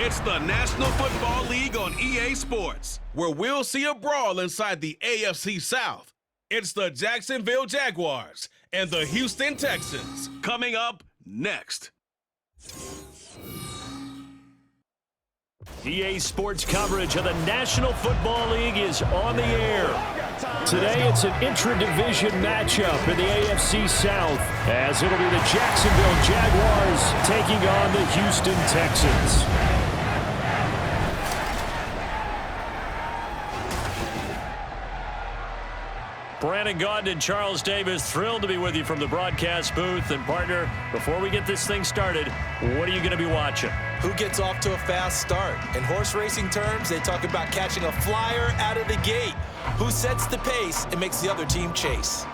It's the National Football League on EA Sports, where we'll see a brawl inside the AFC South. It's the Jacksonville Jaguars and the Houston Texans coming up next. EA Sports coverage of the National Football League is on the air. Today it's an intra-division matchup in the AFC South, as it'll be the Jacksonville Jaguars taking on the Houston Texans. Brandon Gaudin and Charles Davis, thrilled to be with you from the broadcast booth. And partner, before we get this thing started, what are you going to be watching? Who gets off to a fast start? In horse racing terms, they talk about catching a flyer out of the gate. Who sets the pace and makes the other team chase?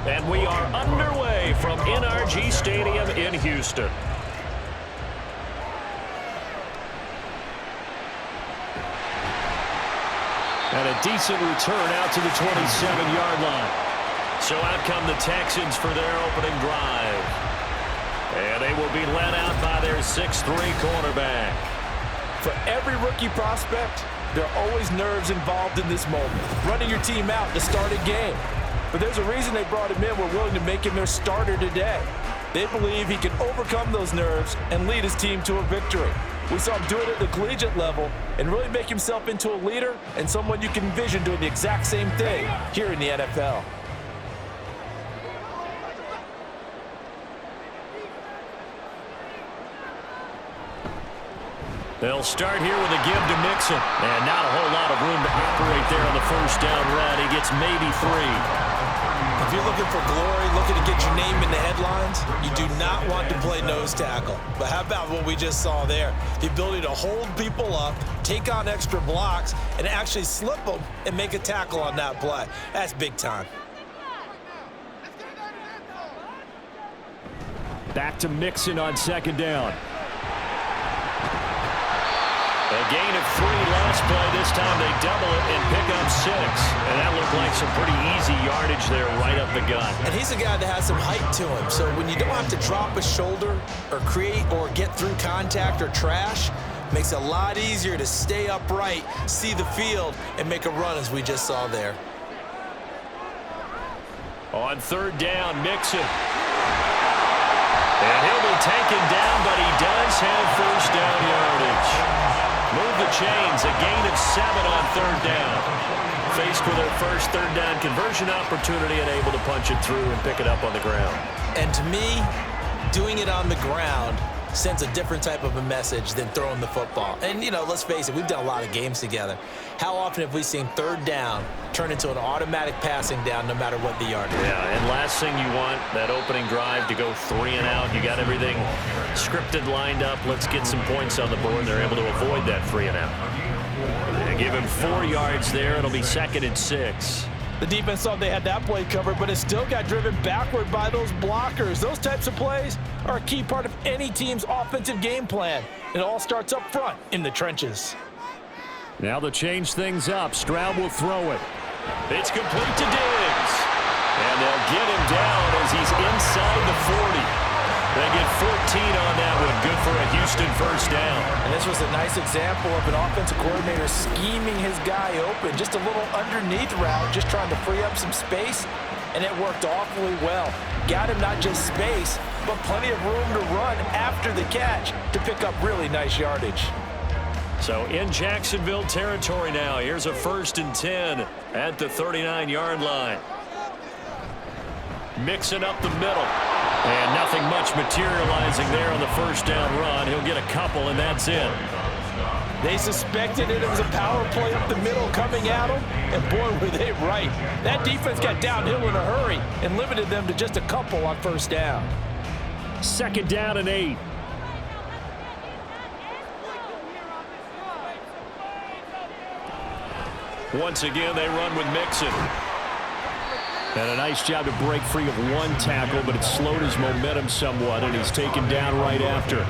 And we are underway from NRG Stadium in Houston. And a decent return out to the 27-yard line. So out come the Texans for their opening drive. And they will be led out by their 6'3 quarterback. For every rookie prospect, there are always nerves involved in this moment. Running your team out to start a game. But there's a reason they brought him in. We're willing to make him their starter today. They believe he can overcome those nerves and lead his team to a victory. We saw him do it at the collegiate level and really make himself into a leader and someone you can envision doing the exact same thing here in the NFL. They'll start here with a give to Mixon. And not a whole lot of room to operate there on the first down run. He gets maybe 3. If you're looking for glory, looking to get your name in the headlines, you do not want to play nose tackle. But how about what we just saw there? The ability to hold people up, take on extra blocks, and actually slip them and make a tackle on that play. That's big time. Back to Mixon on second down. A gain of 3 last play. This time they double it and pick up 6. And that looked like some pretty easy yardage there right up the gut. And he's a guy that has some height to him. So when you don't have to drop a shoulder or create or get through contact or trash, makes it a lot easier to stay upright, see the field, and make a run as we just saw there. On third down, Mixon. And he'll be taken down, but he does have first down yardage. Move the chains, a gain of 7 on third down. Faced with their first third down conversion opportunity and able to punch it through and pick it up on the ground. And to me, doing it on the ground sends a different type of a message than throwing the football. And, you know, let's face it, we've done a lot of games together. How often have we seen third down turn into an automatic passing down no matter what the yard is? Yeah, and last thing you want, that opening drive to go 3 and out. You got everything scripted, lined up. Let's get some points on the board. They're able to avoid that 3 and out. They give him 4 yards there. It'll be 2nd and 6. The defense thought they had that play covered, but it still got driven backward by those blockers. Those types of plays are a key part of any team's offensive game plan. It all starts up front in the trenches. Now to change things up, Stroud will throw it. It's complete to Diggs. And they'll get him down as he's inside the 40. They get 14 on that one. Good for a Houston first down. And this was a nice example of an offensive coordinator scheming his guy open. Just a little underneath route, just trying to free up some space. And it worked awfully well. Got him not just space, but plenty of room to run after the catch to pick up really nice yardage. So in Jacksonville territory now. Here's a 1st and 10 at the 39-yard line. Mixing up the middle. And nothing much materializing there on the first down run. He'll get a couple, and that's it. They suspected it was a power play up the middle coming at them, and boy, were they right. That defense got downhill in a hurry and limited them to just a couple on first down. 2nd down and 8. Once again, they run with Mixon. And a nice job to break free of one tackle, but it slowed his momentum somewhat, and he's taken down right after.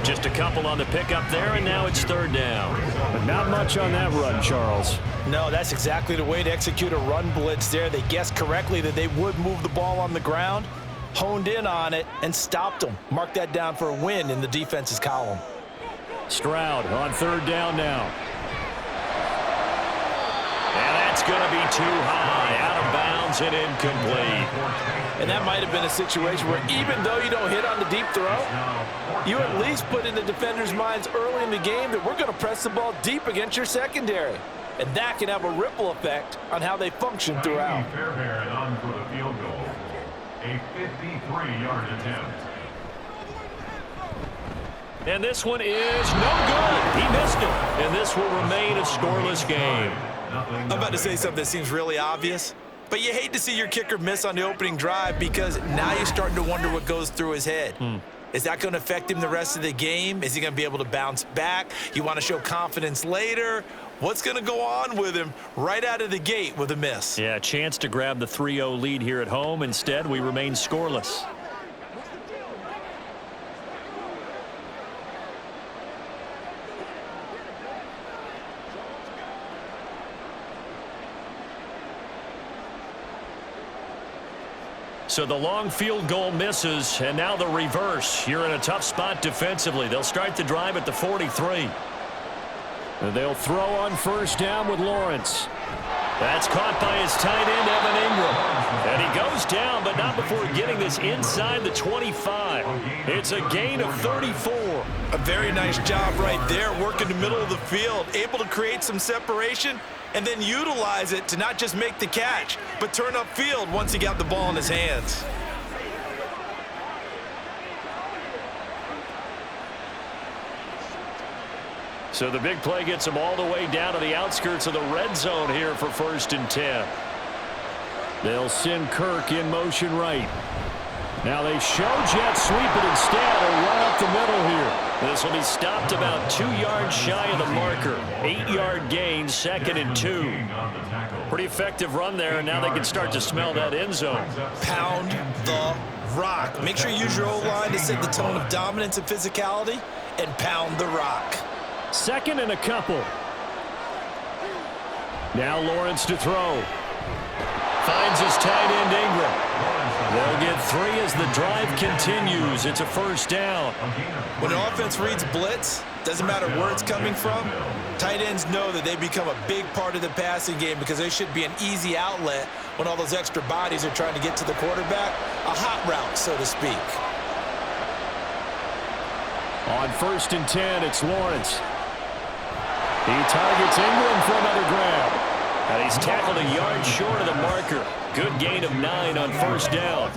Just a couple on the pickup there, and now it's 3rd down. But not much on that run, Charles. No, that's exactly the way to execute a run blitz there. They guessed correctly that they would move the ball on the ground, honed in on it, and stopped them. Mark that down for a win in the defense's column. Stroud on 3rd down now. And that's going to be too high, out of bounds and incomplete. And that might have been a situation where even though you don't hit on the deep throw, you at least put in the defenders' minds early in the game that we're going to press the ball deep against your secondary. And that can have a ripple effect on how they function throughout. Fairbairn on for the field goal. A 53-yard attempt. And this one is no good. He missed it. And this will remain a scoreless game. I'm about to say something that seems really obvious, but you hate to see your kicker miss on the opening drive because now you're starting to wonder what goes through his head. Is that going to affect him the rest of the game? Is he going to be able to bounce back? You want to show confidence later? What's going to go on with him right out of the gate with a miss? Yeah, a chance to grab the 3-0 lead here at home. Instead, we remain scoreless. So the long field goal misses, and now the reverse. You're in a tough spot defensively. They'll start the drive at the 43. And they'll throw on 1st down with Lawrence. That's caught by his tight end, Evan Ingram. And he goes down, but not before getting this inside the 25. It's a gain of 34. A very nice job right there, working the middle of the field, able to create some separation, and then utilize it to not just make the catch, but turn upfield once he got the ball in his hands. So the big play gets him all the way down to the outskirts of the red zone here for 1st and 10. They'll send Kirk in motion right. Now they show jet sweep it instead, or run up the middle here. This will be stopped about 2 yards shy of the marker. 8-yard gain, 2nd and 2. Pretty effective run there, and now they can start to smell that end zone. Pound the rock. Make sure you use your O-line to set the tone of dominance and physicality, and pound the rock. 2nd and a couple. Now Lawrence to throw. Finds his tight end Ingram. They'll get 3 as the drive continues. It's a 1st down. When an offense reads blitz, doesn't matter where it's coming from, tight ends know that they become a big part of the passing game because they should be an easy outlet when all those extra bodies are trying to get to the quarterback. A hot route, so to speak. On 1st and 10, it's Lawrence. He targets Ingram for another grab. And he's tackled a yard short of the marker. Good gain of 9 on 1st down.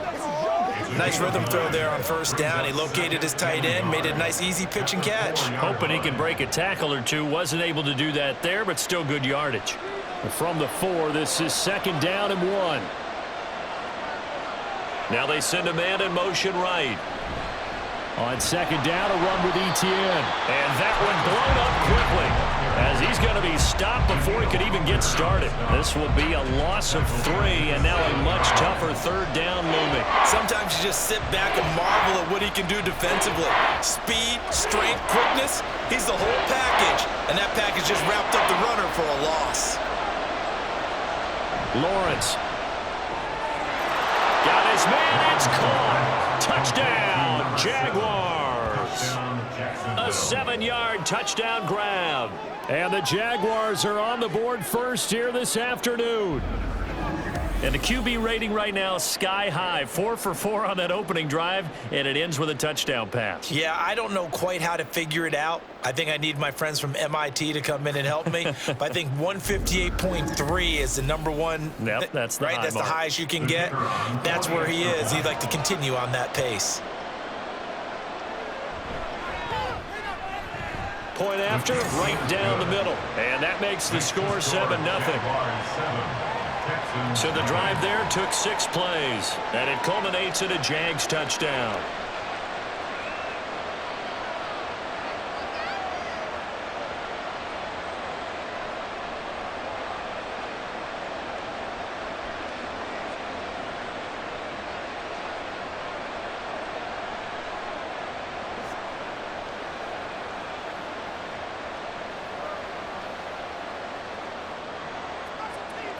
Nice rhythm throw there on 1st down. He located his tight end, made it a nice easy pitch and catch. Hoping he can break a tackle or two. Wasn't able to do that there, but still good yardage. From the 4, this is 2nd down and 1. Now they send a man in motion right. On 2nd down, a run with Etienne. And that one blown up quickly, as he's going to be stopped before he could even get started. This will be a loss of 3, and now a much tougher 3rd down looming. Sometimes you just sit back and marvel at what he can do defensively. Speed, strength, quickness, he's the whole package. And that package just wrapped up the runner for a loss. Lawrence. Got his man, it's caught. Touchdown, Jaguars. A 7-yard touchdown grab. And the Jaguars are on the board first here this afternoon. And the QB rating right now is sky high. 4 for 4 on that opening drive, and it ends with a touchdown pass. Yeah, I don't know quite how to figure it out. I think I need my friends from MIT to come in and help me. But I think 158.3 is the number one. Yep, that's the high That's mark. the highest you can get. That's where he is. He'd like to continue on that pace. point after, right down the middle. And that makes the score 7-0. So the drive there took 6 plays, and it culminates in a Jags touchdown.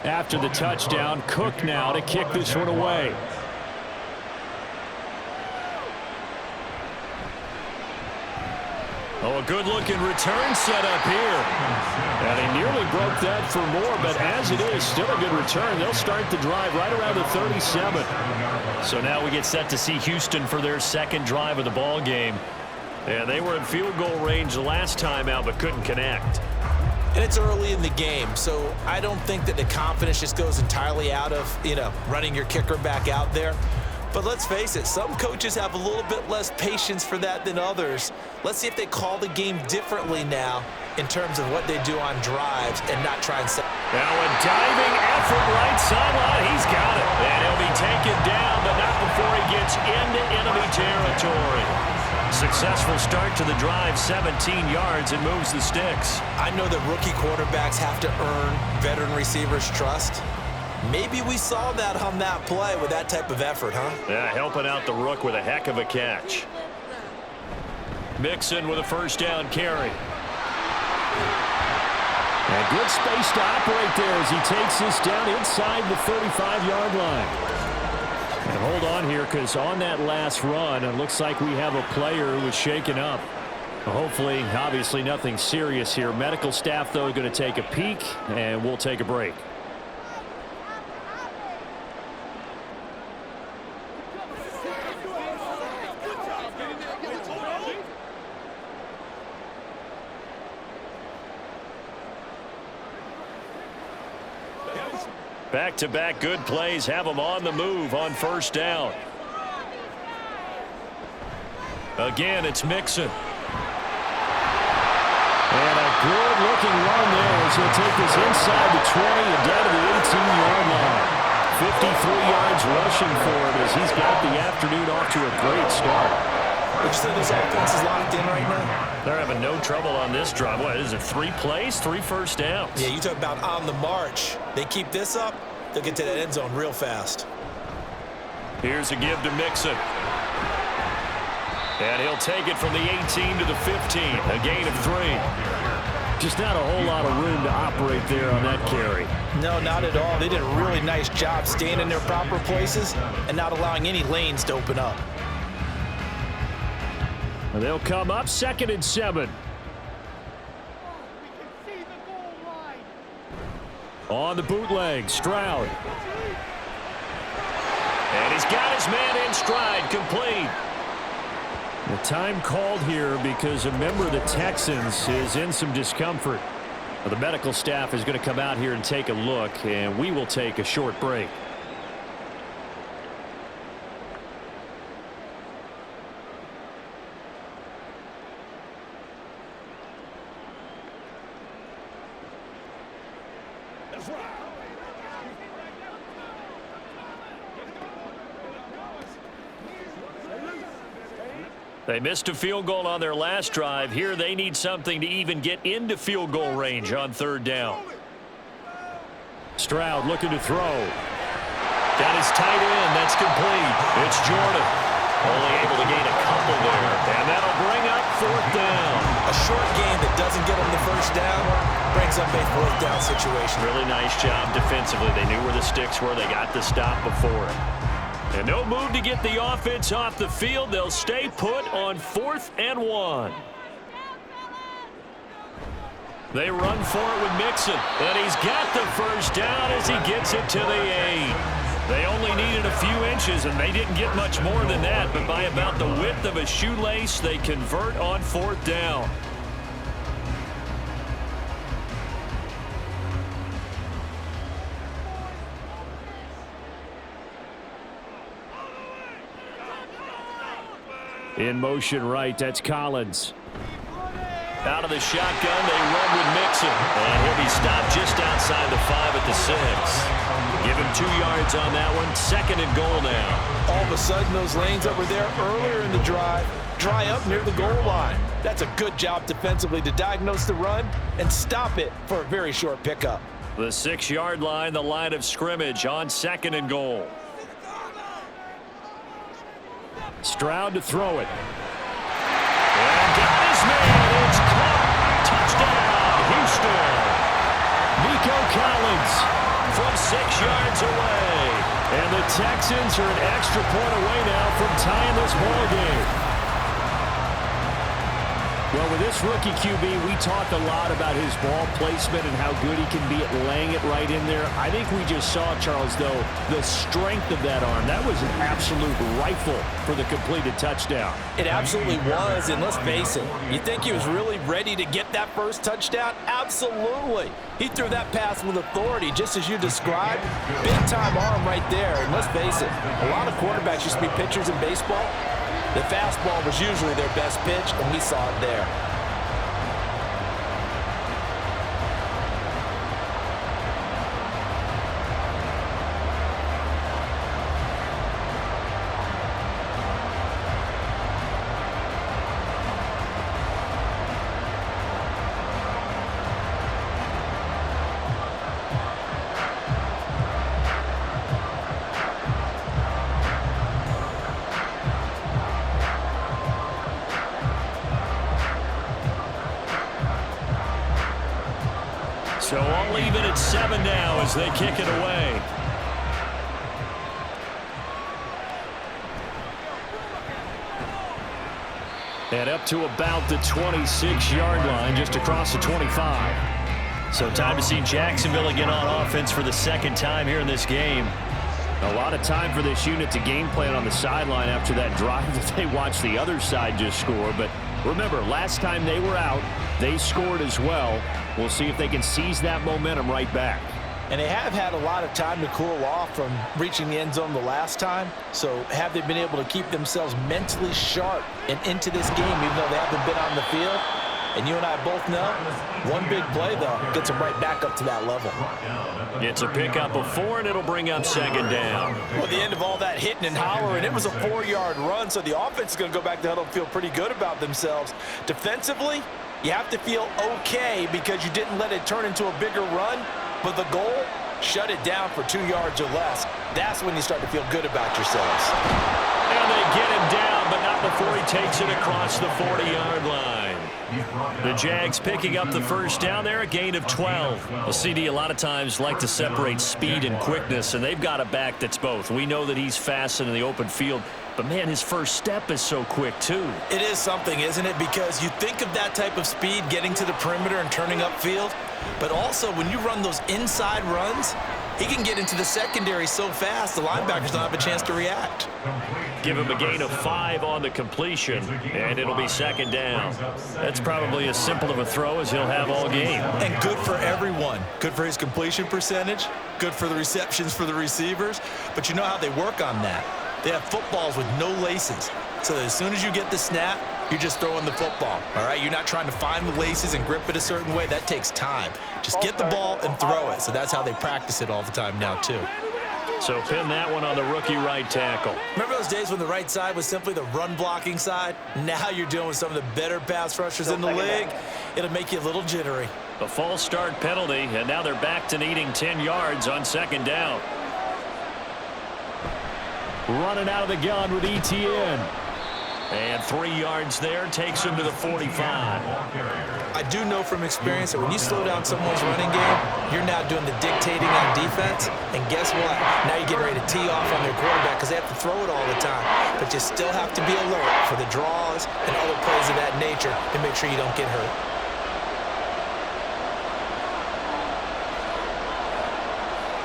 After the touchdown, Cook now to kick this one away. Oh, a good-looking return set up here. And he nearly broke that for more, but as it is, still a good return. They'll start the drive right around the 37. So now we get set to see Houston for their second drive of the ball game. And they were in field goal range the last time out, but couldn't connect. And it's early in the game, so I don't think that the confidence just goes entirely out of, running your kicker back out there. But let's face it, some coaches have a little bit less patience for that than others. Let's see if they call the game differently now in terms of what they do on drives and not try and set. Now a diving effort right sideline. He's got it. And he'll be taken down, but not before he gets into enemy territory. Successful start to the drive, 17 yards, and moves the sticks. I know that rookie quarterbacks have to earn veteran receivers' trust. Maybe we saw that on that play with that type of effort, huh? Yeah, helping out the rook with a heck of a catch. Mixon with a first down carry. And good space to operate there as he takes this down inside the 35-yard line. And hold on here, because on that last run, it looks like we have a player who was shaken up. Hopefully, obviously nothing serious here. Medical staff, though, going to take a peek, and we'll take a break. Back-to-back good plays have them on the move on first down. Again, it's Mixon. And a good-looking run there as he'll take this inside the 20 and down to the 18-yard line. 53 yards rushing for him as he's got the afternoon off to a great start. Would you say this offense is locked in right now? They're having no trouble on this drive. What is it, 3 plays, 3 first downs? Yeah, you talk about on the march. They keep this up, they'll get to that end zone real fast. Here's a give to Mixon. And he'll take it from the 18 to the 15, a gain of 3. Just not a whole lot of room to operate there on that carry. No, not at all. They did a really nice job staying in their proper places and not allowing any lanes to open up. They'll come up 2nd and 7. On the bootleg, Stroud. And he's got his man in stride, complete. The time called here because a member of the Texans is in some discomfort. The medical staff is going to come out here and take a look, and we will take a short break. They missed a field goal on their last drive. Here they need something to even get into field goal range on 3rd down. Stroud looking to throw. Got his tight end. That's complete. It's Jordan. Only able to gain a couple there. And that'll bring up 4th down. A short game that doesn't get them the first down brings up a 4th down situation. Really nice job defensively. They knew where the sticks were. They got the stop before it. And no move to get the offense off the field. They'll stay put on 4th and 1. They run for it with Mixon. And he's got the first down as he gets it to the 8. They only needed a few inches, and they didn't get much more than that. But by about the width of a shoelace, they convert on 4th down. In motion right, that's Collins. Out of the shotgun, they run with Mixon. And he'll be stopped just outside the 5 at the 6. Give him 2 yards on that one. 2nd and goal now. All of a sudden, those lanes that were there earlier in the drive dry up near the goal line. That's a good job defensively to diagnose the run and stop it for a very short pickup. The 6-yard line, the line of scrimmage on 2nd and goal. Stroud to throw it. And got his man. It's caught. Touchdown, Houston. Nico Collins from 6 yards away. And the Texans are an extra point away now from tying this ball game. Well, with this rookie QB, we talked a lot about his ball placement and how good he can be at laying it right in there. I think we just saw, Charles, though, the strength of that arm. That was an absolute rifle for the completed touchdown. It absolutely was, and let's face it, you think he was really ready to get that first touchdown? Absolutely. He threw that pass with authority, just as you described. Big-time arm right there, and let's face it, a lot of quarterbacks used to be pitchers in baseball. The fastball was usually their best pitch, and we saw it there. So I'll leave it at 7 now as they kick it away. And up to about the 26-yard line, just across the 25. So time to see Jacksonville again on offense for the 2nd time here in this game. A lot of time for this unit to game plan on the sideline after that drive that they watched the other side just score. But remember, last time they were out, they scored as well. We'll see if they can seize that momentum right back. And they have had a lot of time to cool off from reaching the end zone the last time. So have they been able to keep themselves mentally sharp and into this game, even though they haven't been on the field? And you and I both know, one big play, though, gets them right back up to that level. It's a pickup of 4, and it'll bring up 2nd down. Well, the end of all that hitting and hollering, it was a 4-yard run, so the offense is going to go back to the huddle and feel pretty good about themselves. Defensively, you have to feel okay because you didn't let it turn into a bigger run, but the goal, shut it down for 2 yards or less. That's when you start to feel good about yourselves. And they get him down, but not before he takes it across the 40-yard line. The Jags picking up the first down there, a gain of 12. Well, CD a lot of times like to separate speed and quickness, and they've got a back that's both. We know that he's fast in the open field, but, man, his first step is so quick, too. It is something, isn't it? Because you think of that type of speed getting to the perimeter and turning upfield, but also when you run those inside runs, he can get into the secondary so fast the linebackers don't have a chance to react. Give him a gain of 5 on the completion, and it'll be 2nd down. That's probably as simple of a throw as he'll have all game. And good for everyone. Good for his completion percentage, good for the receptions for the receivers, but you know how they work on that. They have footballs with no laces, so that as soon as you get the snap, you're just throwing the football, all right? You're not trying to find the laces and grip it a certain way. That takes time. Just get the ball and throw it. So that's how they practice it all the time now, too. So pin that one on the rookie right tackle. Remember those days when the right side was simply the run-blocking side? Now you're dealing with some of the better pass rushers in the league. It'll make you a little jittery. A false start penalty, and now they're back to needing 10 yards on 2nd down. Running out of the gun with ETN. And 3 yards there takes him to the 45. I do know from experience that when you slow down someone's running game, you're now doing the dictating on defense. And guess what? Now you're getting ready to tee off on their quarterback because they have to throw it all the time. But you still have to be alert for the draws and other plays of that nature to make sure you don't get hurt.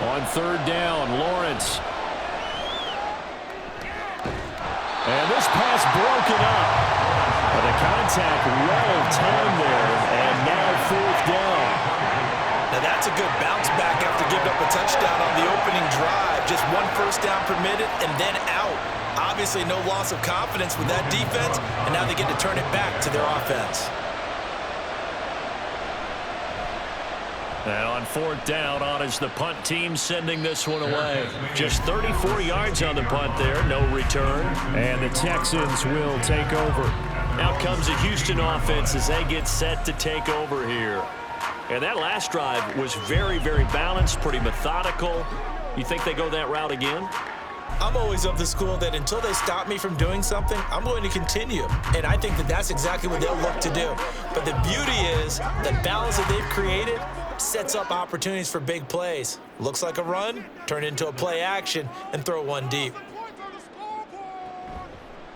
On 3rd down, Lawrence. And this pass broken up. But the contact well of time there, and now 4th down. Now that's a good bounce back after giving up a touchdown on the opening drive. Just 1 first down permitted and then out. Obviously no loss of confidence with that defense, and now they get to turn it back to their offense. And on 4th down, on is the punt team sending this one away. Just 34 yards on the punt there, no return. And the Texans will take over. Out comes the Houston offense as they get set to take over here. And that last drive was very, very balanced, pretty methodical. You think they go that route again? I'm always of the school that until they stop me from doing something, I'm going to continue. And I think that that's exactly what they'll look to do. But the beauty is the balance that they've created sets up opportunities for big plays. Looks like a run, turn into a play action, and throw one deep.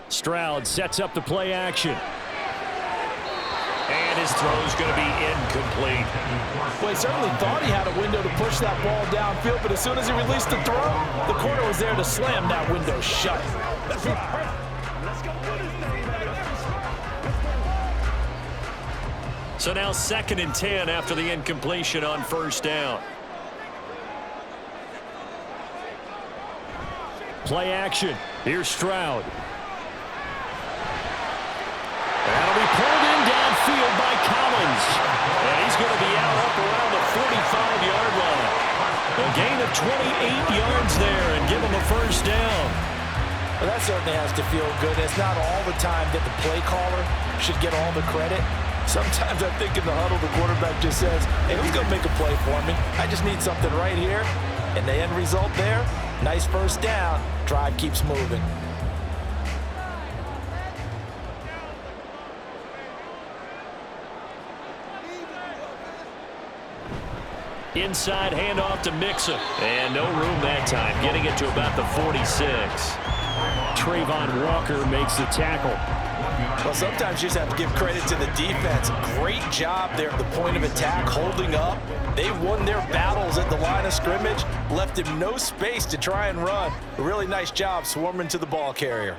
Stroud sets up the play action. And his throw's going to be incomplete. Well, he certainly thought he had a window to push that ball downfield, but as soon as he released the throw, the corner was there to slam that window shut. So now 2nd and 10 after the incompletion on 1st down. Play action. Here's Stroud. That'll be pulled in downfield by Collins. And he's going to be out up around the 45-yard line. A gain of 28 yards there and give him a 1st down. Well, that certainly has to feel good. It's not all the time that the play caller should get all the credit. Sometimes I think in the huddle, the quarterback just says, hey, who's going to make a play for me? I just need something right here. And the end result there, nice 1st down. Drive keeps moving. Inside handoff to Mixon. And no room that time, getting it to about the 46. Trayvon Walker makes the tackle. Well, sometimes you just have to give credit to the defense. Great job there at the point of attack, holding up. They won their battles at the line of scrimmage, left him no space to try and run. A really nice job swarming to the ball carrier.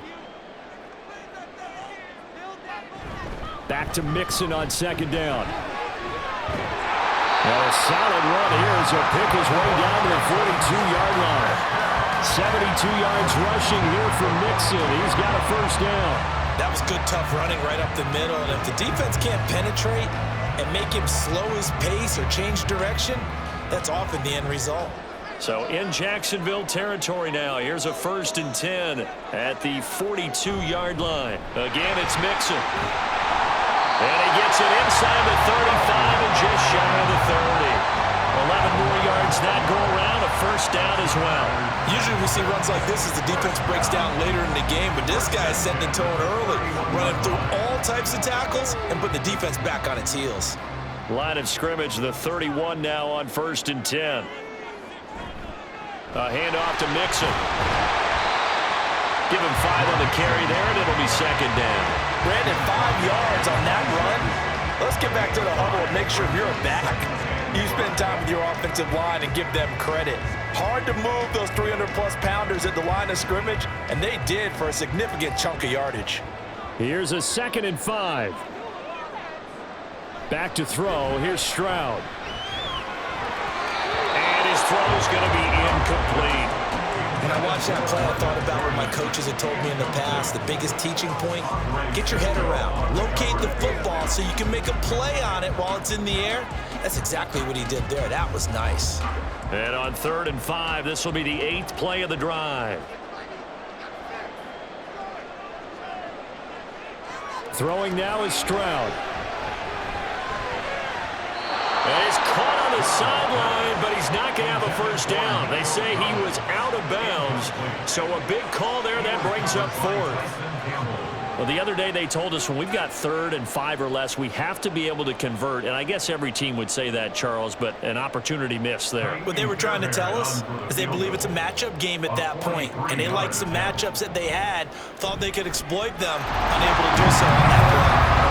Back to Mixon on 2nd down. Well, a solid run here as he'll pick his way down to the 42-yard line. 72 yards rushing here for Mixon. He's got a 1st down. That was good, tough running right up the middle. And if the defense can't penetrate and make him slow his pace or change direction, that's often the end result. So in Jacksonville territory now. Here's a 1st and 10 at the 42-yard line. Again, it's Mixon. And he gets it inside the 35 and just shy of the 30. 11 more yards that go around, a 1st down as well. Usually we see runs like this as the defense breaks down later in the game, but this guy is setting the tone early, running through all types of tackles and putting the defense back on its heels. Line of scrimmage, the 31 now on 1st and 10. A handoff to Mixon. Give him 5 on the carry there, and it'll be 2nd down. Brandon, 5 yards on that run. Let's get back to the huddle and make sure you're back. You spend time with your offensive line and give them credit. Hard to move those 300-plus pounders at the line of scrimmage, and they did for a significant chunk of yardage. Here's a 2nd and 5. Back to throw. Here's Stroud. And his throw's going to be incomplete. When I watched that play, I thought about what my coaches had told me in the past. The biggest teaching point, get your head around. Locate the football so you can make a play on it while it's in the air. That's exactly what he did there. That was nice. And on 3rd and 5, this will be the 8th play of the drive. Throwing now is Stroud. And he's caught on the sideline, but he's not going to have a 1st down. They say he was out of bounds, so a big call there that brings up 4th. Well, the other day they told us when we've got 3rd and 5 or less, we have to be able to convert. And I guess every team would say that, Charles, but an opportunity missed there. What they were trying to tell us is they believe it's a matchup game at that point. And they liked some matchups that they had, thought they could exploit them, unable to do so on that play.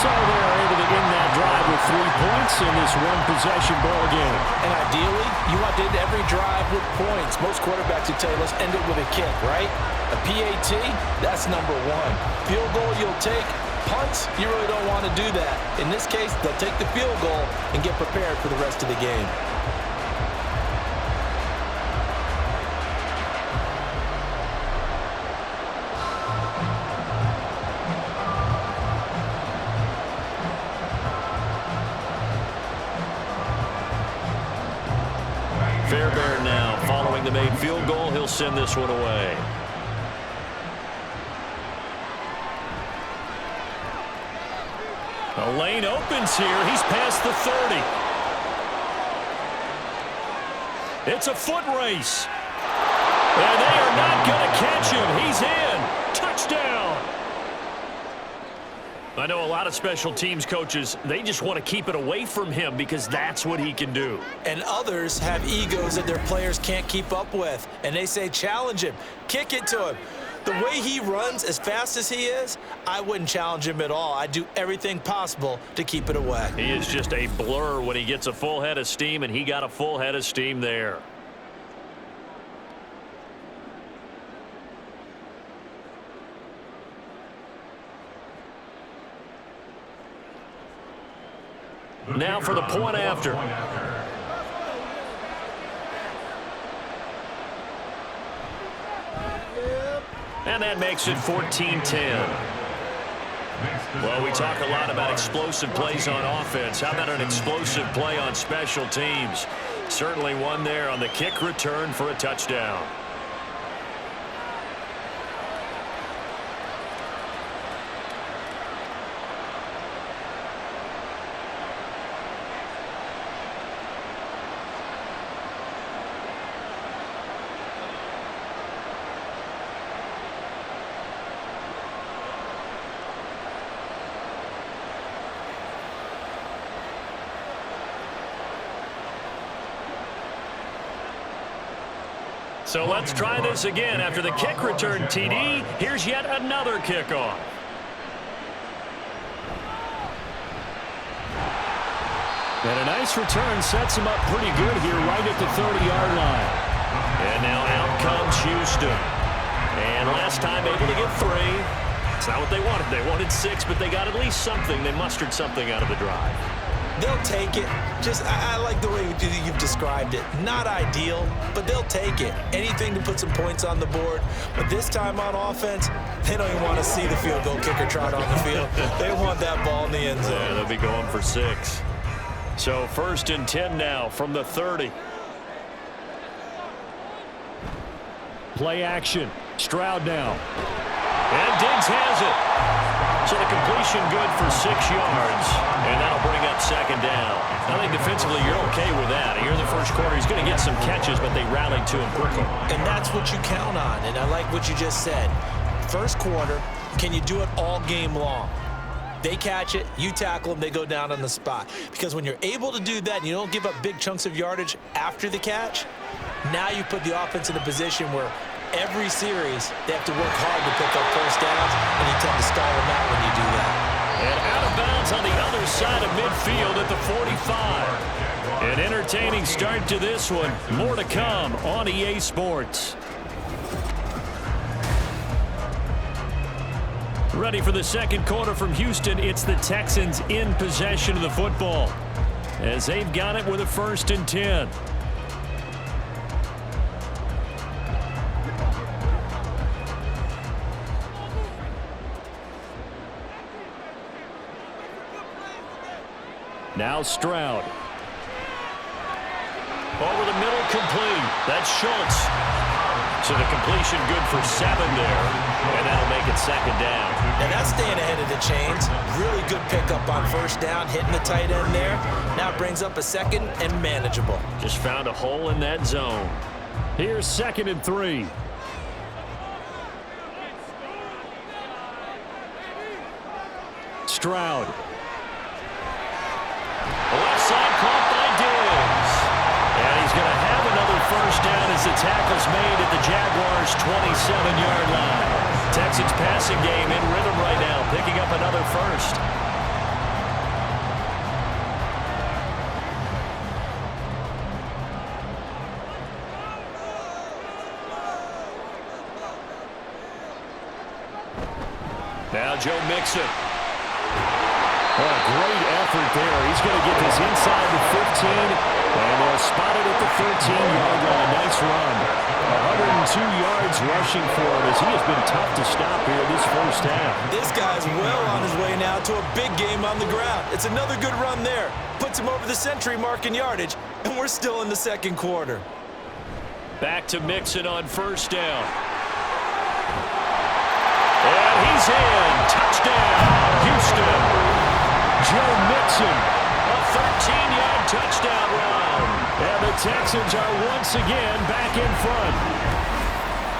So they're able to end that drive with 3 points in this one-possession ball game. And ideally, you want to end every drive with points. Most quarterbacks would tell you, let's end it with a kick, right? A PAT, that's number 1. Field goal you'll take. Punts, you really don't want to do that. In this case, they'll take the field goal and get prepared for the rest of the game. made field goal. He'll send this one away. The lane opens here. He's past the 30. It's a foot race. And they are not going to catch him. He's in. Touchdown. I know a lot of special teams coaches, they just want to keep it away from him because that's what he can do. And others have egos that their players can't keep up with. And they say, challenge him. Kick it to him. The way he runs as fast as he is, I wouldn't challenge him at all. I'd do everything possible to keep it away. He is just a blur when he gets a full head of steam, and he got a full head of steam there. Now for the point after. And that makes it 14-10. Well, we talk a lot about explosive plays on offense. How about an explosive play on special teams? Certainly one there on the kick return for a touchdown. So let's try this again. After the kick return TD, here's yet another kickoff. And a nice return sets him up pretty good here right at the 30-yard line. And now out comes Houston. And last time able to get 3. It's not what they wanted. They wanted 6, but they got at least something. They mustered something out of the drive. They'll take it. I like the way you've described it. Not ideal, but they'll take it. Anything to put some points on the board. But this time on offense, they don't even want to see the field goal kicker trot on the field. They want that ball in the end zone. Yeah, they'll be going for 6. So 1st and 10 now from the 30. Play action. Stroud now. And Diggs has it. So the completion good for 6 yards. And that'll bring up 2nd down. I think defensively you're okay with that. Here in the first quarter, he's going to get some catches, but they rallied to him quickly. And that's what you count on. And I like what you just said. First quarter, can you do it all game long? They catch it, you tackle them, they go down on the spot. Because when you're able to do that and you don't give up big chunks of yardage after the catch, now you put the offense in a position where every series they have to work hard to pick up first downs, and you tend to stall them out when you do that. And out of bounds on the other side of midfield at the 45. An entertaining start to this one. More to come on EA Sports. Ready for the second quarter from Houston. It's the Texans in possession of the football as they've got it with a 1st and 10. Now Stroud. Over the middle, complete. That's Schultz. So the completion good for 7 there. And that'll make it 2nd down. And that's staying ahead of the chains. Really good pickup on 1st down, hitting the tight end there. Now it brings up a 2nd and manageable. Just found a hole in that zone. Here's 2nd and 3. Stroud. Left side caught by Diggs. And he's going to have another 1st down as the tackle's made at the Jaguars' 27-yard line. Texans passing game in rhythm right now, picking up another 1st. Now Joe Mixon. Oh, a great effort there. He's going to get this inside the 15, and they'll spot it at the 13-yard line. Nice run. 102 yards rushing for him as he has been tough to stop here this first half. This guy's well on his way now to a big game on the ground. It's another good run there. Puts him over the century mark in yardage, and we're still in the second quarter. Back to Mixon on first down. And he's in. Touchdown, Houston. Joe Mixon, a 13-yard touchdown run. And the Texans are once again back in front.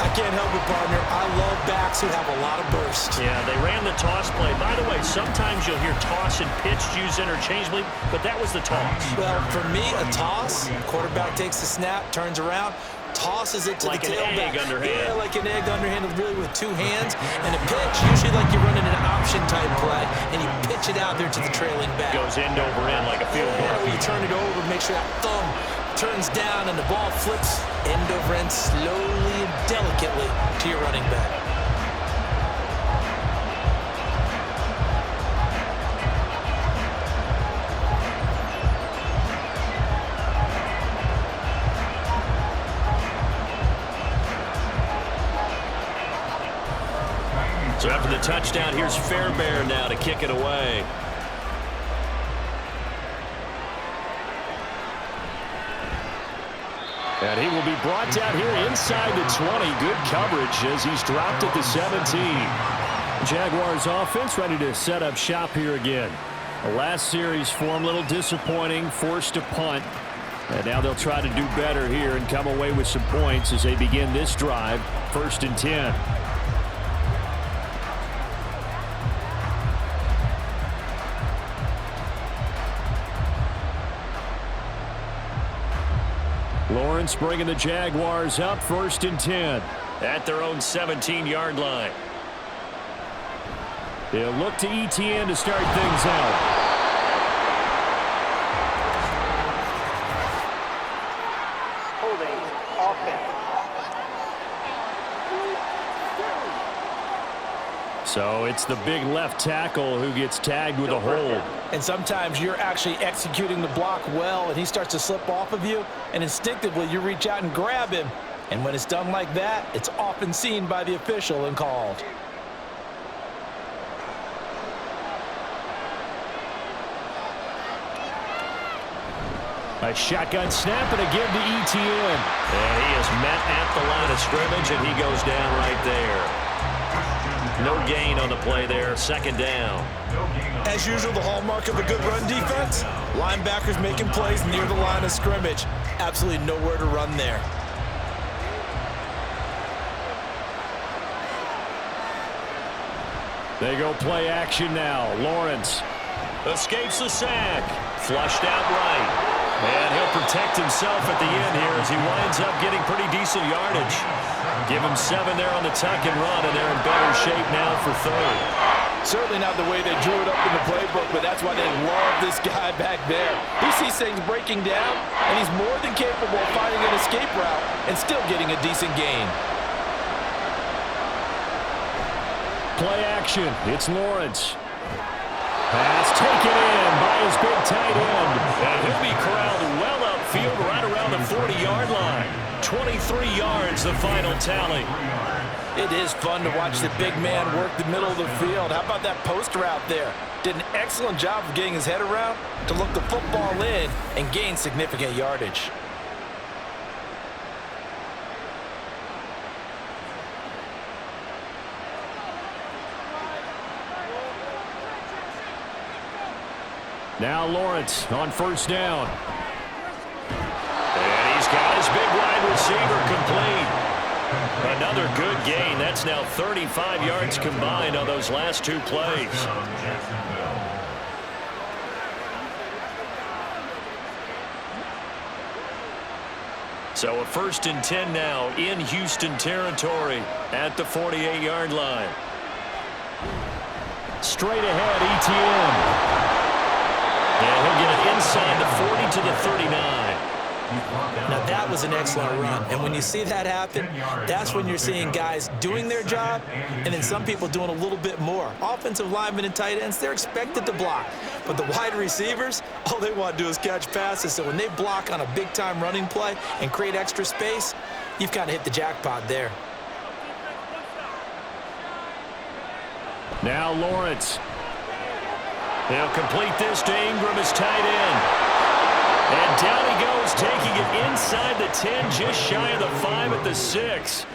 I can't help it, partner. I love backs who have a lot of burst. Yeah, they ran the toss play. By the way, sometimes you'll hear toss and pitch used interchangeably, but that was the toss. Well, for me, a toss, quarterback takes the snap, turns around, tosses it to like the tailback. Like an egg underhand. Yeah, like an egg underhand, really with two hands. And a pitch, usually like you're running an option-type play, and you pitch it out there to the trailing back. Goes end over end like a field goal. Yeah, where you turn it over, make sure that thumb turns down, and the ball flips end over end slowly and delicately to your running back. So after the touchdown, here's Fairbairn now to kick it away. And he will be brought down here inside the 20. Good coverage as he's dropped at the 17. Jaguars offense ready to set up shop here again. The last series form a little disappointing, forced to punt. And now they'll try to do better here and come away with some points as they begin this drive, 1st and 10. Lawrence bringing the Jaguars up, 1st and 10. At their own 17-yard line. They'll look to ETN to start things out. Holding offense. So it's the big left tackle who gets tagged with a hold. And sometimes you're actually executing the block well, and he starts to slip off of you, and instinctively you reach out and grab him. And when it's done like that, it's often seen by the official and called. A shotgun snap and a give to ETN. And he is met at the line of scrimmage, and he goes down right there. No gain on the play there, 2nd down. As usual, the hallmark of a good run defense, linebackers making plays near the line of scrimmage. Absolutely nowhere to run there. They go play action now. Lawrence escapes the sack. Flushed out right. And he'll protect himself at the end here as he winds up getting pretty decent yardage. Give him 7 there on the tuck and run, and they're in better shape now for 3rd. Certainly not the way they drew it up in the playbook, but that's why they love this guy back there. He sees things breaking down, and he's more than capable of finding an escape route and still getting a decent gain. Play action. It's Lawrence. Pass taken in by his big tight end. And he'll be corralled well upfield right around the 40-yard line. 23 yards, the final tally. It is fun to watch the big man work the middle of the field. How about that post route there? Did an excellent job of getting his head around to look the football in and gain significant yardage. Now Lawrence on 1st down. And he's got his big wide receiver complete. Another good gain. That's now 35 yards combined on those last 2 plays. So a 1st and 10 now in Houston territory at the 48-yard line. Straight ahead, ETN. And he'll get it inside the 40 to the 39. Now that was an excellent run, and when you see that happen, that's when you're seeing guys doing their job and then some people doing a little bit more. Offensive linemen and tight ends, they're expected to block, but the wide receivers, all they want to do is catch passes. So when they block on a big-time running play and create extra space, you've kind of hit the jackpot there. Now Lawrence. They'll complete this to Ingram as tight end. And down he goes, taking it inside the 10, just shy of the 5 at the 6.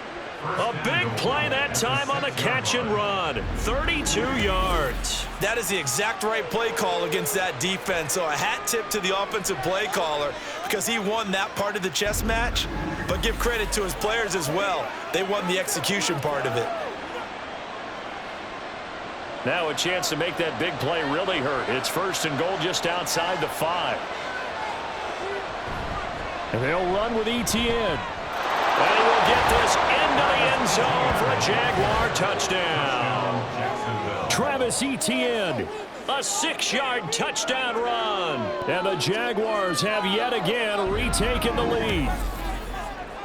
A big play that time on the catch and run. 32 yards. That is the exact right play call against that defense. So a hat tip to the offensive play caller because he won that part of the chess match. But give credit to his players as well. They won the execution part of it. Now a chance to make that big play really hurt. It's 1st and goal just outside the 5. And they'll run with Etienne. And he will get this into the end zone for a Jaguar touchdown. Travis Etienne, a 6-yard touchdown run. And the Jaguars have yet again retaken the lead.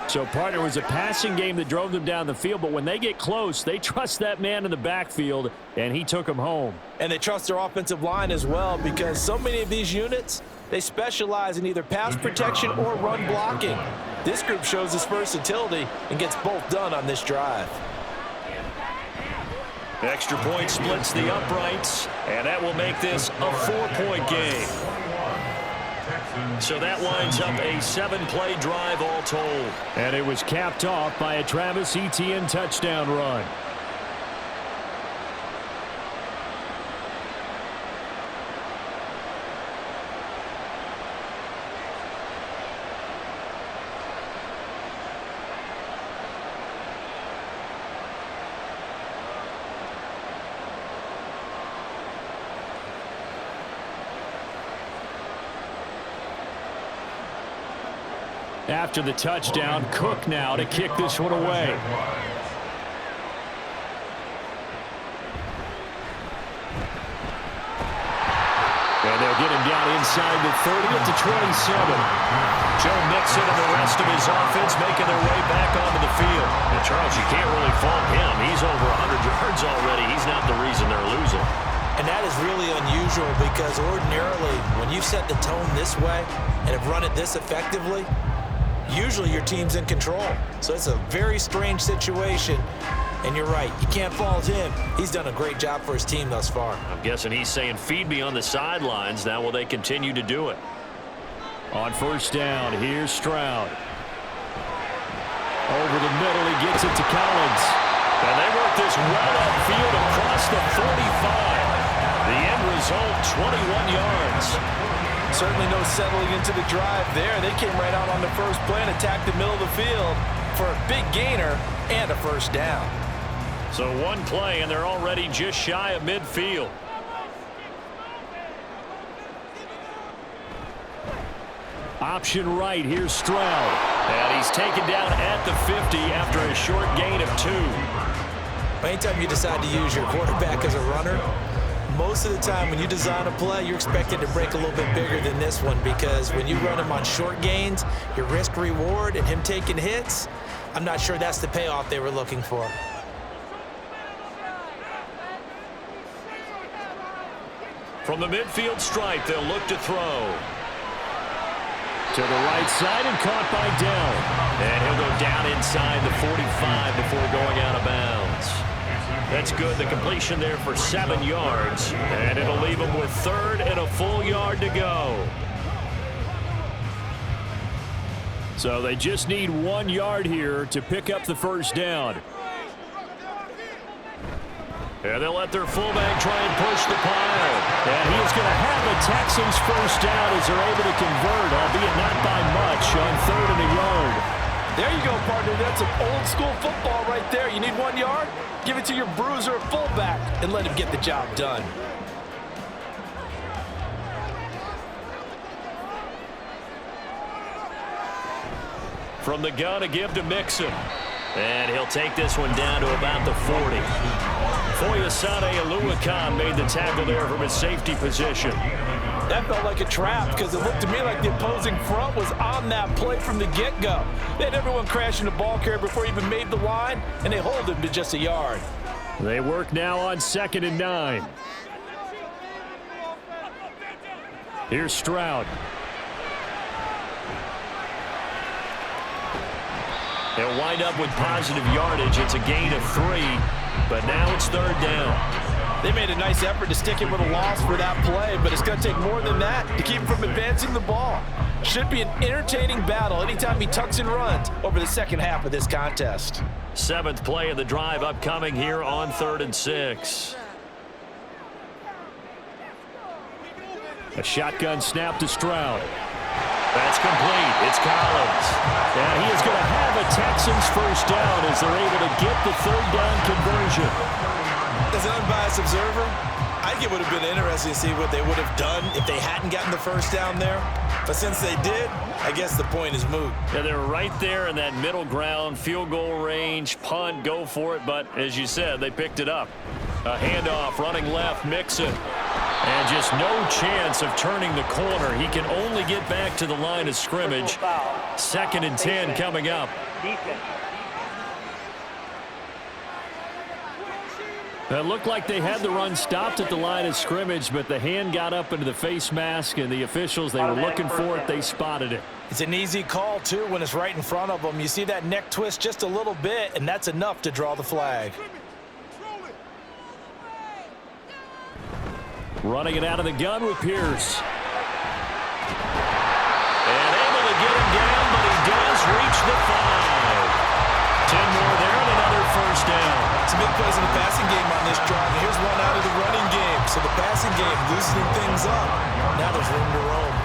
So, partner, it was a passing game that drove them down the field, but when they get close, they trust that man in the backfield, and he took them home. And they trust their offensive line as well because so many of these units, they specialize in either pass protection or run blocking. This group shows its versatility and gets both done on this drive. Extra point splits the uprights, and that will make this a 4-point game. So that winds up a 7-play drive all told. And it was capped off by a Travis Etienne touchdown run. After the touchdown, Cook now to kick this one away. And they'll get him down inside the 30 at the 27. Joe Mixon and the rest of his offense making their way back onto the field. And Charles, you can't really fault him. He's over 100 yards already. He's not the reason they're losing. And that is really unusual because ordinarily when you set the tone this way and have run it this effectively, usually your team's in control. So it's a very strange situation. And you're right, you can't fault him. He's done a great job for his team thus far. I'm guessing he's saying, feed me on the sidelines. Now will they continue to do it? On 1st down, here's Stroud. Over the middle, he gets it to Collins. And they work this well upfield across the 45. The end result, 21 yards. Certainly no settling into the drive there. They came right out on the first play and attacked the middle of the field for a big gainer and a 1st down. So one play, and they're already just shy of midfield. Option right, here's Stroud. And he's taken down at the 50 after a short gain of 2. Anytime you decide to use your quarterback as a runner, most of the time when you design a play, you're expected to break a little bit bigger than this one because when you run him on short gains, your risk-reward and him taking hits, I'm not sure that's the payoff they were looking for. From the midfield stripe, they'll look to throw. To the right side and caught by Dell. And he'll go down inside the 45 before going out of bounds. That's good. The completion there for 7 yards. And it'll leave him with 3rd and a full yard to go. So they just need 1 yard here to pick up the 1st down. And they'll let their fullback try and push the pile. And he's going to have the Texans 1st down as they're able to convert, albeit not by much, on 3rd and a yard. There you go, partner. That's some old-school football right there. You need 1 yard? Give it to your bruiser fullback and let him get the job done. From the gun, a give to Mixon. And he'll take this one down to about the 40. Foyesade Oluwakan made the tackle there from his safety position. That felt like a trap because it looked to me like the opposing front was on that play from the get-go. They had everyone crashing the ball carrier before he even made the line, and they hold him to just a yard. They work now on 2nd and 9. Here's Stroud. They'll wind up with positive yardage. It's a gain of 3, but now it's 3rd down. They made a nice effort to stick him with a loss for that play, but it's going to take more than that to keep him from advancing the ball. Should be an entertaining battle anytime he tucks and runs over the second half of this contest. 7th play of the drive upcoming here on 3rd and 6. A shotgun snap to Stroud. That's complete. It's Collins. And he is going to have a Texans first down as they're able to get the 3rd down conversion. As an unbiased observer, I think it would have been interesting to see what they would have done if they hadn't gotten the first down there. But since they did, I guess the point is moot. Yeah, they're right there in that middle ground, field goal range, punt, go for it. But as you said, they picked it up. A handoff, running left, Mixon. And just no chance of turning the corner. He can only get back to the line of scrimmage. 2nd and 10 coming up. It looked like they had the run stopped at the line of scrimmage, but the hand got up into the face mask, and the officials, they were looking for it. They spotted it. It's an easy call, too, when it's right in front of them. You see that neck twist just a little bit, and that's enough to draw the flag. Running it out of the gun with Pierce. And able to get him down, but he does reach the 5. 10 more there and another first down. Some big plays in the passing game on this drive. Here's one out of the running game. So the passing game loosening things up. Now there's room to roam.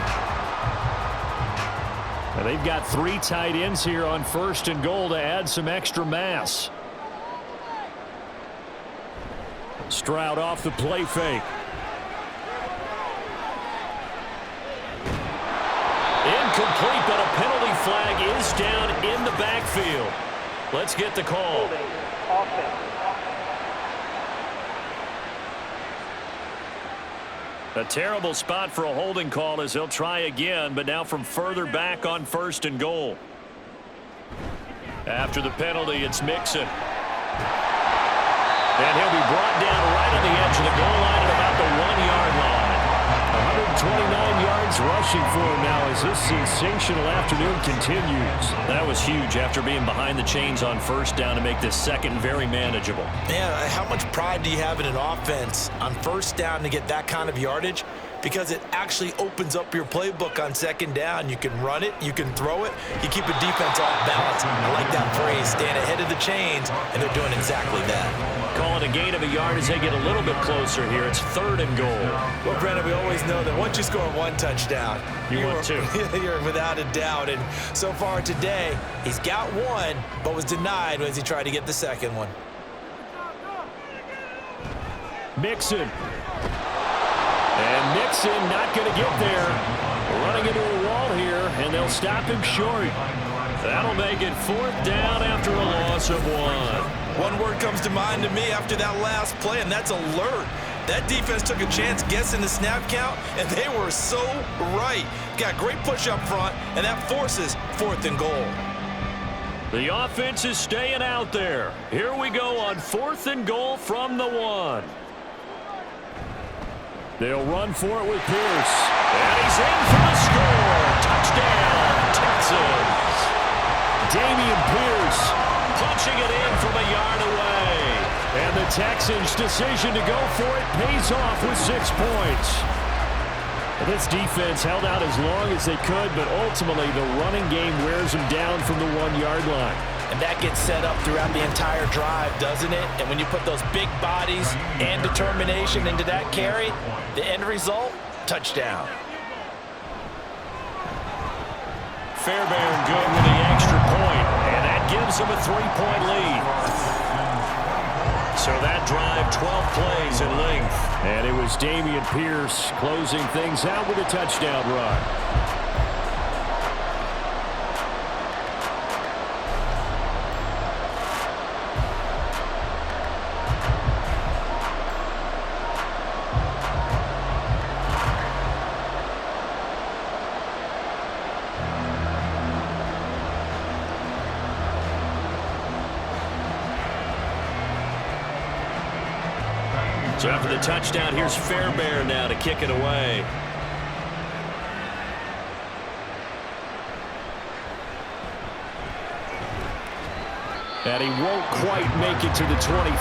Now they've got 3 tight ends here on 1st and goal to add some extra mass. Stroud off the play fake. Incomplete, but a penalty flag is down in the backfield. Let's get the call. A terrible spot for a holding call as he'll try again, but now from further back on 1st and goal. After the penalty, it's Mixon. And he'll be brought down right on the edge of the goal line at about the 1-yard line. 129 yards rushing for him now as this sensational afternoon continues. That was huge after being behind the chains on 1st down to make this 2nd very manageable. Man, how much pride do you have in an offense on 1st down to get that kind of yardage? Because it actually opens up your playbook on 2nd down. You can run it, you can throw it, you keep a defense off balance. I like that phrase, staying ahead of the chains, and they're doing exactly that. Call it a gain of a yard as they get a little bit closer here. It's 3rd and goal. Well, Brandon, we always know that once you score 1 touchdown, you're 2. You're without a doubt. And so far today, he's got 1, but was denied as he tried to get the 2nd one. Mixon. And Mixon not going to get there. Running into a wall here, and they'll stop him short. That'll make it 4th down after a loss of 1. One word comes to mind to me after that last play, and that's alert. That defense took a chance guessing the snap count, and they were so right. Got great push up front, and that forces 4th and goal. The offense is staying out there. Here we go on 4th and goal from the 1. They'll run for it with Pierce. And he's in for the score. Touchdown, Texans. Dameon Pierce punching it in from a yard away. And the Texans' decision to go for it pays off with 6 points. This defense held out as long as they could, but ultimately the running game wears them down from the 1-yard line. And that gets set up throughout the entire drive, doesn't it? And when you put those big bodies and determination into that carry, the end result, touchdown. Fairbairn good with the extra point, and that gives them a 3-point lead. So that drive, 12 plays in length. And it was Dameon Pierce closing things out with a touchdown run. So after the touchdown, here's Fairbairn now to kick it away. And he won't quite make it to the 25.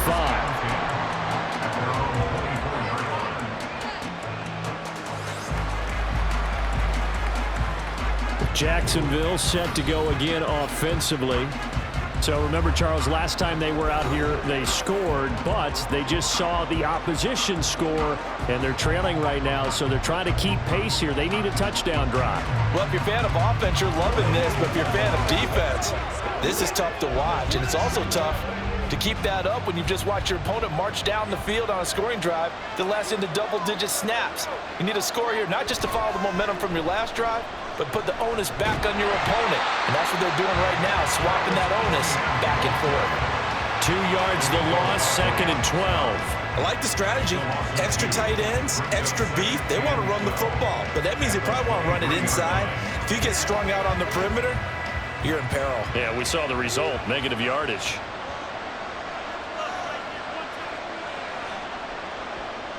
Jacksonville set to go again offensively. So remember, Charles, last time they were out here, they scored, but they just saw the opposition score, and they're trailing right now, so they're trying to keep pace here. They need a touchdown drive. Well, if you're a fan of offense, you're loving this, but if you're a fan of defense, this is tough to watch, and it's also tough to keep that up when you just watch your opponent march down the field on a scoring drive that lasts into double-digit snaps. You need a score here, not just to follow the momentum from your last drive, but put the onus back on your opponent. And that's what they're doing right now, swapping that onus back and forth. 2 yards the loss, 2nd and 12. I like the strategy. Extra tight ends, extra beef. They want to run the football, but that means they probably want to run it inside. If you get strung out on the perimeter, you're in peril. Yeah, we saw the result, negative yardage.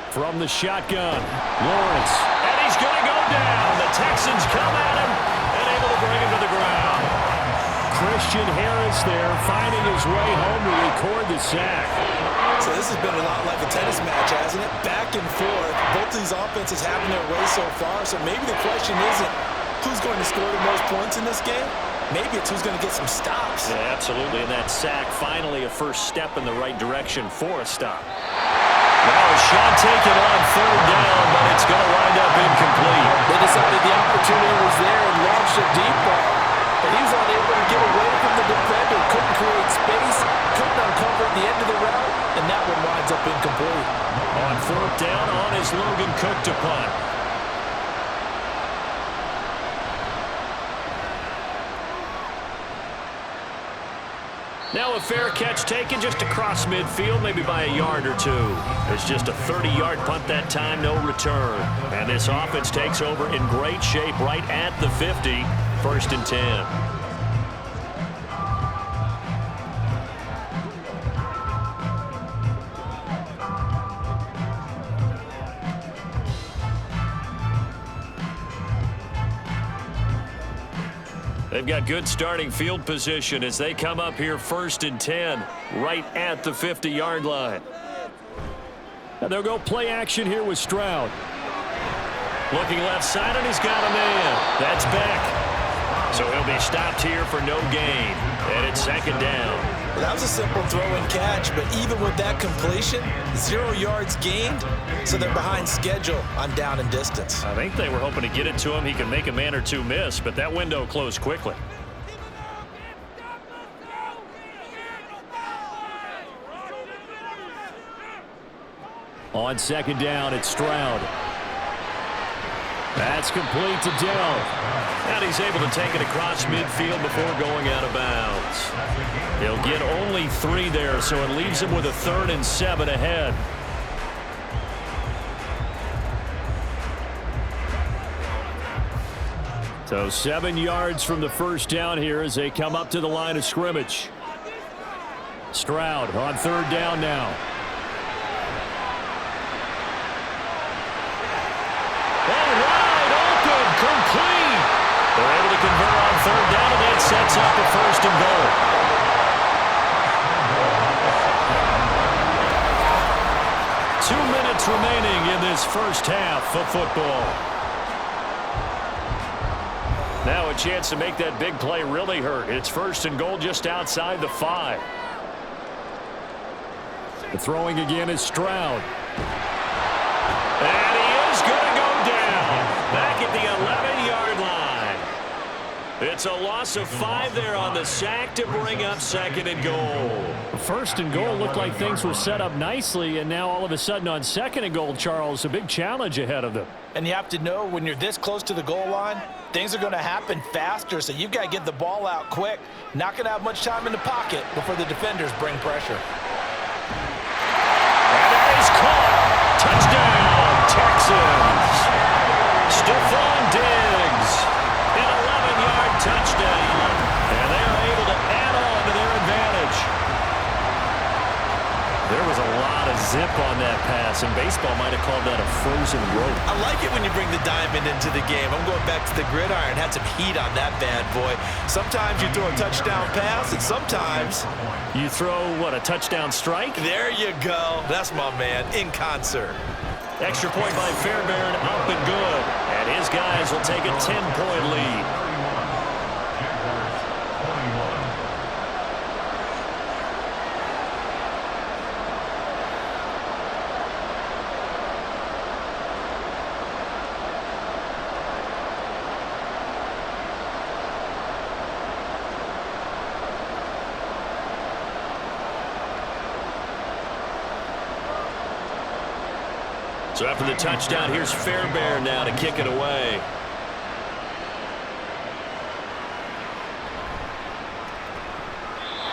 From the shotgun, Lawrence, and he's going to go down. The Texans come at him and able to bring him to the ground. Christian Harris there, finding his way home to record the sack. So this has been a lot like a tennis match, hasn't it? Back and forth. Both these offenses having their way so far, so maybe the question isn't who's going to score the most points in this game. Maybe it's who's going to get some stops. Yeah, absolutely, and that sack finally a first step in the right direction for a stop. Now a shot taken on 3rd down, but it's going to wind up incomplete. They decided the opportunity was there and launched a deep ball, but he was unable to get away from the defender, couldn't create space, couldn't uncover the end of the route, and that one winds up incomplete. On 4th down, on is Logan Cook to punt. Now a fair catch taken just across midfield, maybe by a yard or two. It's just a 30-yard punt that time, no return. And this offense takes over in great shape right at the 50, 1st and 10. They've got good starting field position as they come up here 1st and 10, right at the 50-yard line. And they'll go play action here with Stroud. Looking left side, and he's got a man. That's Beck. So he'll be stopped here for no gain. And it's 2nd down. Well, that was a simple throw and catch, but even with that completion, 0 yards gained, so they're behind schedule on down and distance. I think they were hoping to get it to him. He could make a man or two miss, but that window closed quickly. On 2nd down, it's Stroud. That's complete to Dell. And he's able to take it across midfield before going out of bounds. He'll get only 3 there, so it leaves him with a 3rd and 7 ahead. So 7 yards from the first down here as they come up to the line of scrimmage. Stroud on 3rd down now. Complete. They're able to convert on 3rd down, and that sets up a 1st and goal. Two minutes remaining in this first half of football. Now a chance to make that big play really hurt. It's 1st and goal just outside the 5. The throwing again is Stroud. And he is going to go down. Back at the 11-yard line. It's a loss of 5 there on the sack to bring up 2nd and goal. 1st and goal looked like things were set up nicely, and now all of a sudden on 2nd and goal, Charles, a big challenge ahead of them. And you have to know when you're this close to the goal line, things are going to happen faster, so you've got to get the ball out quick. Not going to have much time in the pocket before the defenders bring pressure. And that is caught. Touchdown, Texans. Stephon Diggs, an 11-yard touchdown, and they are able to add on to their advantage. There was a lot of zip on that pass, and baseball might have called that a frozen rope. I like it when you bring the diamond into the game. I'm going back to the gridiron. Had some heat on that bad boy. Sometimes you throw a touchdown pass, and sometimes you throw, what, a touchdown strike? There you go. That's my man, in concert. Extra point by Fairbairn, up and good. And his guys will take a 10-point lead. So after the touchdown, here's Fairbairn now to kick it away.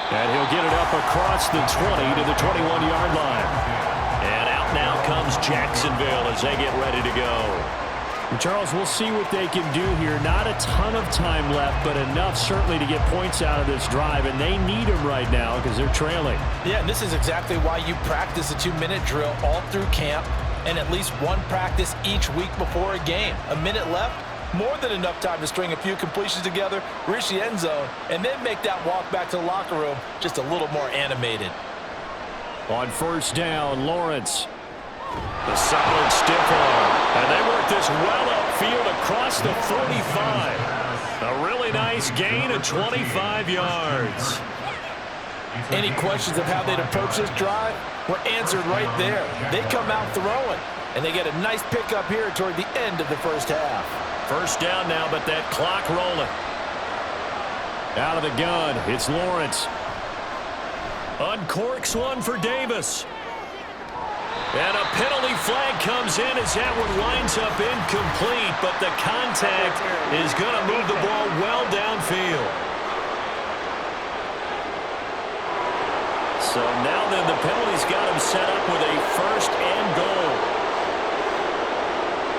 And he'll get it up across the 20 to the 21-yard line. And out now comes Jacksonville as they get ready to go. Charles, we'll see what they can do here. Not a ton of time left, but enough certainly to get points out of this drive, and they need them right now because they're trailing. Yeah, and this is exactly why you practice a 2-minute drill all through camp and at least one practice each week before a game. A minute left, more than enough time to string a few completions together, reach the end zone, and then make that walk back to the locker room just a little more animated. On first down, Lawrence. The solid stiff arm. And they work this well upfield across the 45. A really nice gain of 25 yards. Any questions of how they'd approach this drive were answered right there. They come out throwing, and they get a nice pickup here toward the end of the first half. First down now, but that clock rolling. Out of the gun, it's Lawrence. Uncorks one for Davis. And a penalty flag comes in as that one winds up incomplete, but the contact is going to move the ball well downfield. So now then the penalty's got him set up with a first and goal.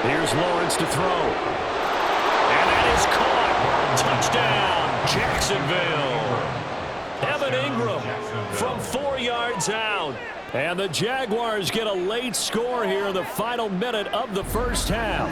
Here's Lawrence to throw. And that is caught. Touchdown, Jacksonville. Evan Ingram from 4 yards out. And the Jaguars get a late score here in the final minute of the first half.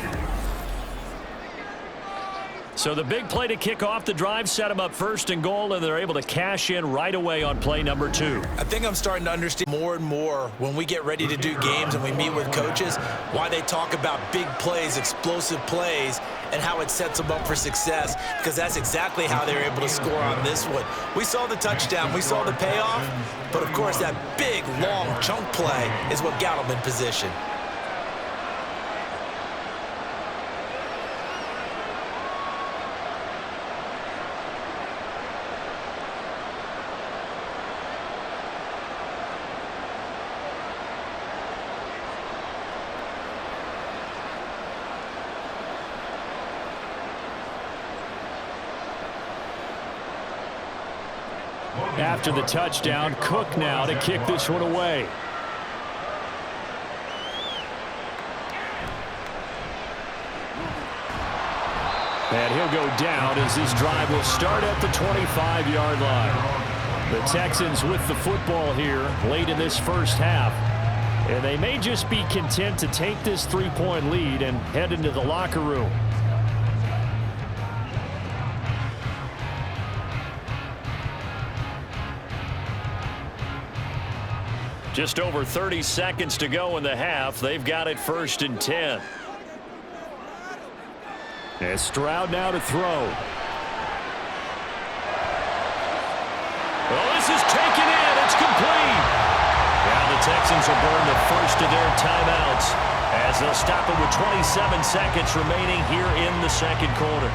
So the big play to kick off the drive set them up first and goal, and they're able to cash in right away on play number 2. I think I'm starting to understand more and more when we get ready to do games and we meet with coaches why they talk about big plays, explosive plays, and how it sets them up for success, because that's exactly how they were able to score on this one. We saw the touchdown, we saw the payoff, but of course that big, long chunk play is what got them in position. After the touchdown, Cook now to kick this one away. And he'll go down as this drive will start at the 25-yard line. The Texans with the football here late in this first half. And they may just be content to take this 3-point lead and head into the locker room. Just over 30 seconds to go in the half. They've got it 1st and 10. And Stroud now to throw. Well, this is taken in. It's complete. Now the Texans will burn the first of their timeouts as they'll stop it with 27 seconds remaining here in the second quarter.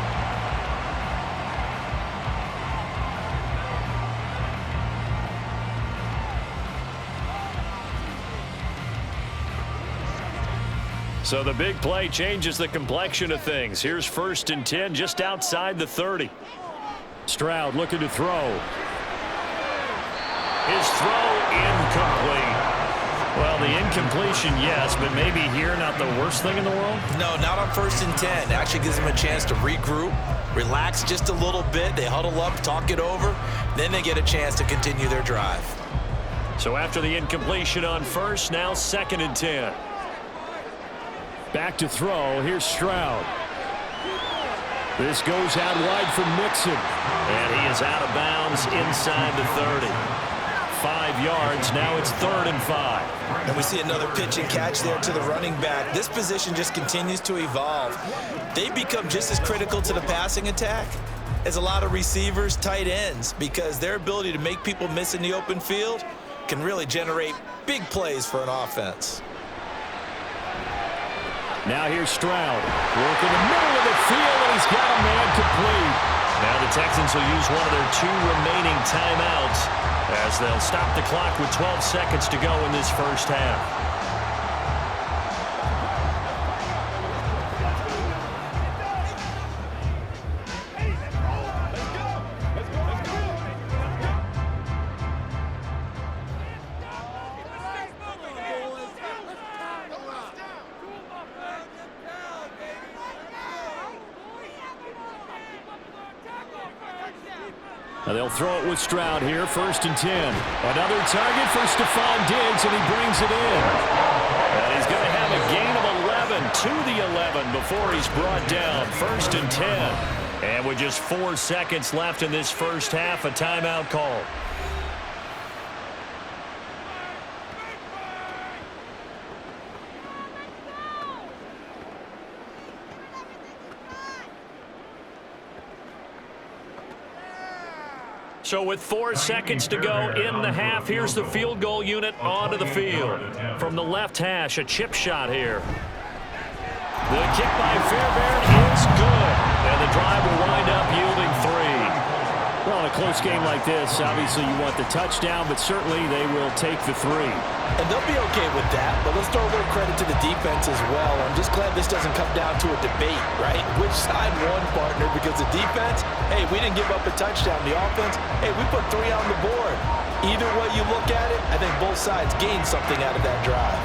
So the big play changes the complexion of things. Here's 1st and 10 just outside the 30. Stroud looking to throw. His throw incomplete. Well, the incompletion, yes, but maybe here not the worst thing in the world? No, not on 1st and 10. It actually gives them a chance to regroup, relax just a little bit. They huddle up, talk it over. Then they get a chance to continue their drive. So after the incompletion on 1st, now 2nd and 10. Back to throw. Here's Stroud. This goes out wide for Mixon. And he is out of bounds inside the 30. 5 yards. Now it's 3rd and 5. And we see another pitch and catch there to the running back. This position just continues to evolve. They become just as critical to the passing attack as a lot of receivers, tight ends, because their ability to make people miss in the open field can really generate big plays for an offense. Now here's Stroud. Work in the middle of the field, and he's got a man complete. Now the Texans will use one of their 2 remaining timeouts as they'll stop the clock with 12 seconds to go in this first half. Now they'll throw it with Stroud here, 1st and 10. Another target for Stephon Diggs, and he brings it in. And he's going to have a gain of 11 to the 11 before he's brought down, 1st and 10. And with just 4 seconds left in this first half, a timeout call. So with 4 seconds to go in the half, here's the field goal unit onto the field. From the left hash, a chip shot here. The kick by Fairbairn is good. And the drive will wind up yielding 3. Well, in a close game like this, obviously you want the touchdown, but certainly they will take the 3. And they'll be okay with that, but let's throw a little credit to the defense as well. I'm just glad this doesn't come down to a debate, right? Which side won, partner? Because the defense, hey, we didn't give up a touchdown. The offense, hey, we put 3 on the board. Either way you look at it, I think both sides gained something out of that drive.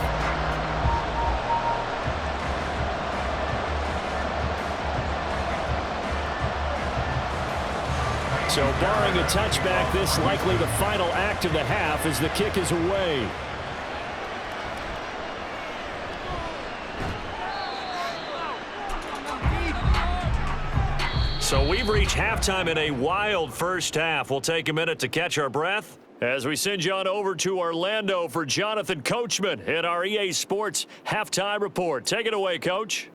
So barring a touchback, this likely the final act of the half as the kick is away. So we've reached halftime in a wild first half. We'll take a minute to catch our breath as we send you on over to Orlando for Jonathan Coachman in our EA Sports Halftime Report. Take it away, Coach.